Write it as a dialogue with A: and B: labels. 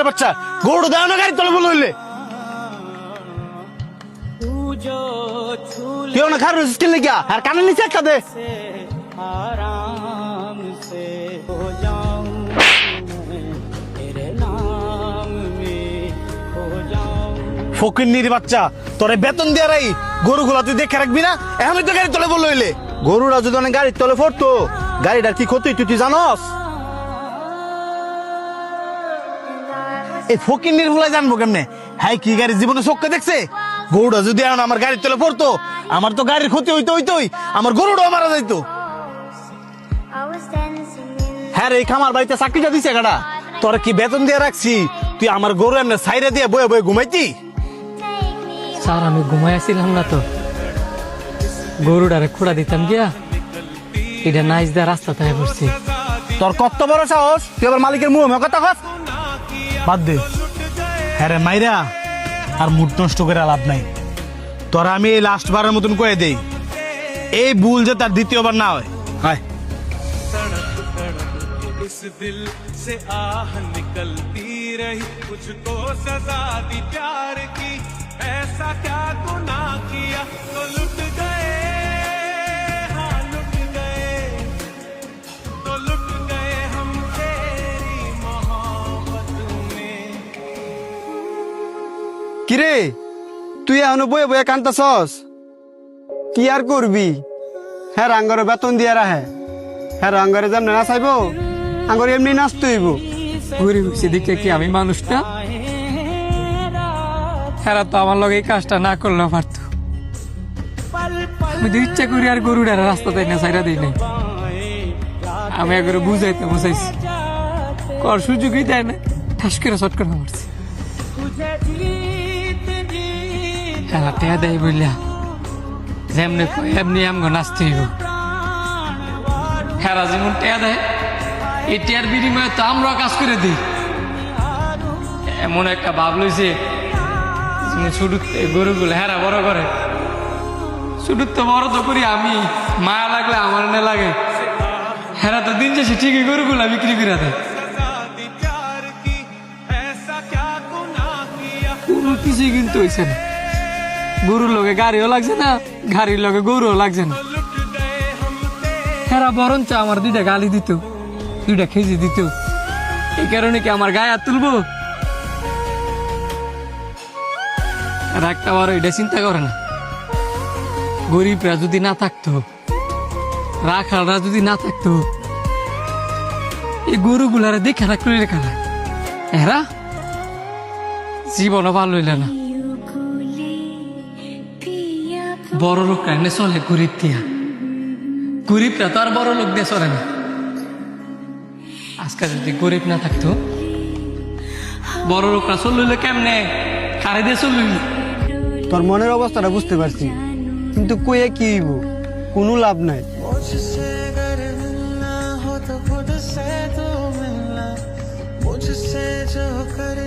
A: ফকিরের বাচ্চা, গরু দেও না গাড়ি তলে বলে হইলে কেউ না খার স্কিল লেগিয়া আর কানের নিচে একটা দে। ফকির নির বাচ্চা, তোরে বেতন দিয়া রাই গরুগুলা তুই দেখে রাখবি না? এখন তো গাড়ি তলে বলে হইলে, গরুরা যদি অনেক গাড়ির তলে পড়তো গাড়িটার কি ক্ষতি তুই জানস? এই ফকির নির্ভুলাই জানবো কেমনে? হ্যাঁ কি গাড়ি জীবনে চোখকে দেখছে? গরুটা যদি এখন আমার গাড়ির তলে পড়তো, আমার তো গাড়ির ক্ষতি হইতোই, আমার গরুটাও মারা যাইতো। হ্যাঁ রে, এই খামার বাড়িতে চাকরিটা দিছে গাড়া, তোর কি বেতন দিয়ে রাখছি? তুই আমার গরু এমনি সাইরে দিয়ে বয়ে বয়ে ঘুমাইতি?
B: স্যার আমি ঘুমাইছিলাম না তো, গরুটারে খোড়া দিতাম গিয়া এটা নাইজ দেয়া রাস্তা থেকে পড়ছি।
A: তোর কত বড় সাহস, তুই আবার মালিকের মুখ কথা কস? বাদ দে, হ্যাঁ রে মাইরা আর মুড নষ্ট করে লাভ নাই। তোরা আমি এই লাস্ট বারের মতন কয়ে দেই, এই ভুল যে তার দ্বিতীয়বার না হয়। হায়
C: इस दिल से आह निकलती रही, मुझको सजा दी प्यार की, ऐसा क्या गुनाह किया तो लुट गए, हाँ लुट गए, तो लुट गए हम तेरी मोहब्बत में।
D: কিরে তুই এখনো বয়ে বয়ে কান্তাছস? কি আর করবি? হ্যাঁ আঙ্গরে বেতন দিয়া রাহে, হ্যাঁ আঙ্গরে যেমন না চাইবো আঙ্গরে এমনি নাচতে হইব।
B: গরিব হয়েছে দেখে কি আমি মানুষ না? হেরা তো আমার লগে এই কাজটা না করলেও পারতো। আমি তো ইচ্ছা করি আর গরুটার রাস্তা তাই না সাইরা দিই নাই। আমি একবারে বুঝাইতে বুঝাইছি, কর সুযোগই দেয় না, ঠাস করে শট করে মারছি। হেরা টেয়া দেয় বললা যেমনি এমনি আমগো নাচতে হইব। হেরা যেমন টেয়া দেয়, এই টেয়ার বিনিময়ে তো আমরা কাজ করে দিই। এমন একটা ভাব লইছে শুধু গরুগুলো হেরা বড় করে, শুধু তো বড় তো করি আমি, মায়া লাগলে আমার না লাগে। হেরা তো দিন শেষে ঠিকই গরুগুলা বিক্রি করে দেয়। কোনো কিছুই কিন্তু হয়েছে না, গরুর লগে গাড়িও লাগছে না, গাড়ির লগে গরুও লাগছে না। হেরা বরঞ্চ আমার দুইটা গালি দিত, দুইটা খেজি দিত। এই কারণে কি আমার গায়ে হাত তুলবো? আর একটা বার এটা চিন্তা করে না, গরিবরা যদি না থাকতো, রাখালরা যদি না থাকতো, এই গরুগুলারে দেখে রাখলো রেখা এরা জীবনও ভালো হইল না। বড় লোক এনে চলে গরিব দিয়া, গরিবরা তো আর বড় লোক দিয়ে চলে না। আজকে যদি গরিব না থাকতো, বড় লোকরা চললে কেমনে, কারে দিয়ে চলল?
D: তোর মনের অবস্থাটা বুঝতে পারছি, কিন্তু কয়ে কি হইব, কোনো লাভ নাই।
C: मुझसे अगर मिलना हो तो खुद से तो मिलना, मुझसे जो कर